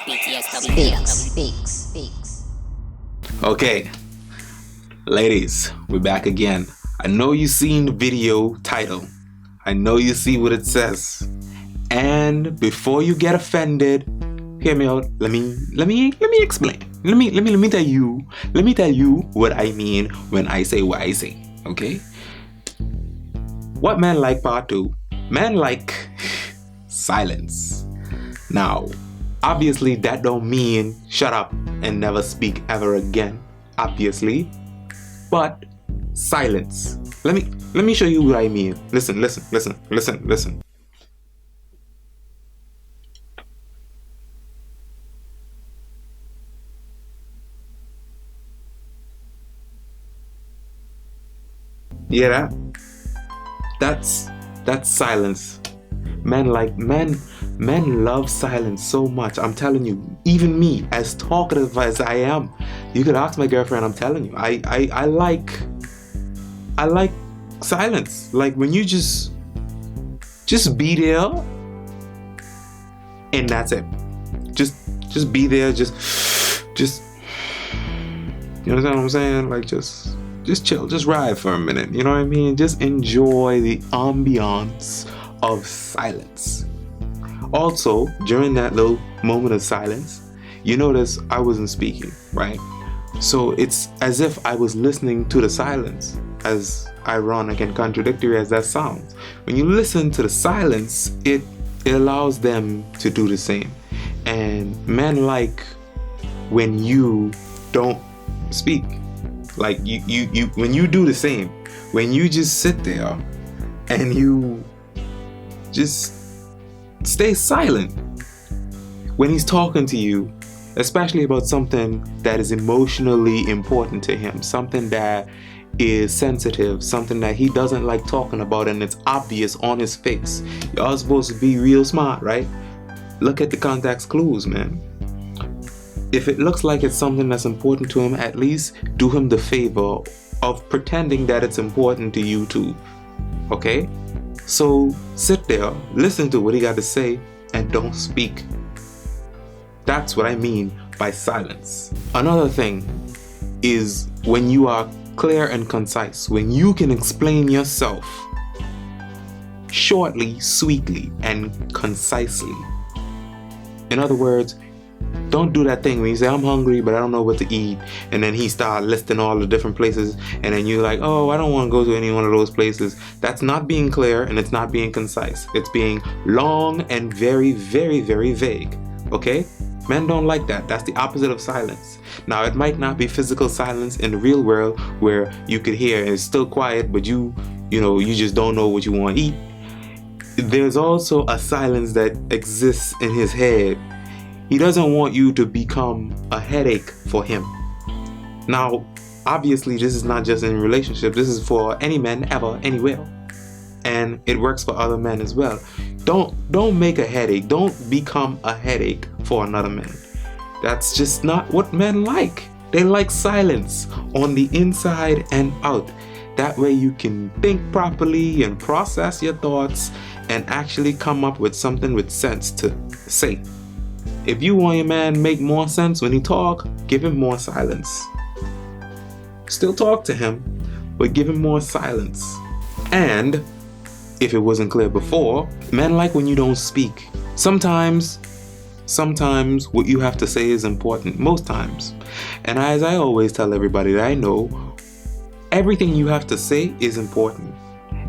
BTSW speaks. Okay, ladies, we're back again. I know you seen the video title. I know you see what it says. And before you get offended, hear me out. Let me explain. Let me tell you what I mean when I say what I say. Okay? What men like part 2? Men like silence. Now, obviously that don't mean shut up and never speak ever again. Obviously. But silence. Let me show you what I mean. Listen. Yeah, that's silence. Men love silence so much. I'm telling you, even me, as talkative as I am, you could ask my girlfriend, I'm telling you, I like silence. Like when you just be there and that's it. Just be there, just you understand what I'm saying? Like just chill, just ride for a minute. You know what I mean? Just enjoy the ambiance of silence. Also, during that little moment of silence, you notice I wasn't speaking, right? So it's as if I was listening to the silence, as ironic and contradictory as that sounds. When you listen to the silence, it allows them to do the same. And men like when you don't speak. Like you when you do the same, when you just sit there and you just stay silent when he's talking to you, especially about something that is emotionally important to him, something that is sensitive, something that he doesn't like talking about, and it's obvious on his face. Y'all supposed to be real smart, right? Look at the context clues, man. If it looks like it's something that's important to him, at least do him the favor of pretending that it's important to you too. Okay? So sit there, listen to what he got to say, and don't speak. That's what I mean by silence. Another thing is when you are clear and concise, when you can explain yourself shortly, sweetly, and concisely. In other words, don't do that thing when you say, I'm hungry, but I don't know what to eat. And then he start listing all the different places. And then you're like, oh, I don't want to go to any one of those places. That's not being clear and it's not being concise. It's being long and very, very, very vague. Okay? Men don't like that. That's the opposite of silence. Now, it might not be physical silence in the real world where you could hear and it's still quiet, but you just don't know what you want to eat. There's also a silence that exists in his head. He doesn't want you to become a headache for him. Now, obviously, this is not just in a relationship. This is for any man ever, anywhere. And it works for other men as well. Don't make a headache. Don't become a headache for another man. That's just not what men like. They like silence on the inside and out. That way you can think properly and process your thoughts and actually come up with something with sense to say. If you want your man to make more sense when he talk, give him more silence. Still talk to him, but give him more silence. And if it wasn't clear before, men like when you don't speak. Sometimes what you have to say is important, most times. And as I always tell everybody that I know, everything you have to say is important.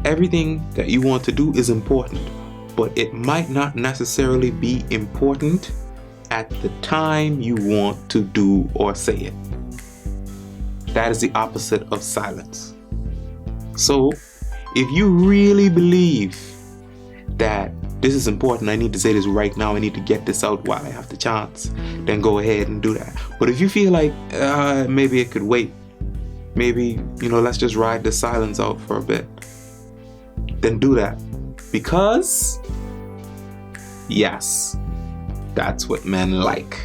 Everything that you want to do is important, but it might not necessarily be important at the time you want to do or say it. That is the opposite of silence. So, if you really believe that this is important, I need to say this right now, I need to get this out while I have the chance, then go ahead and do that. But if you feel like maybe it could wait, maybe, let's just ride the silence out for a bit, then do that. Because, yes, that's what men like.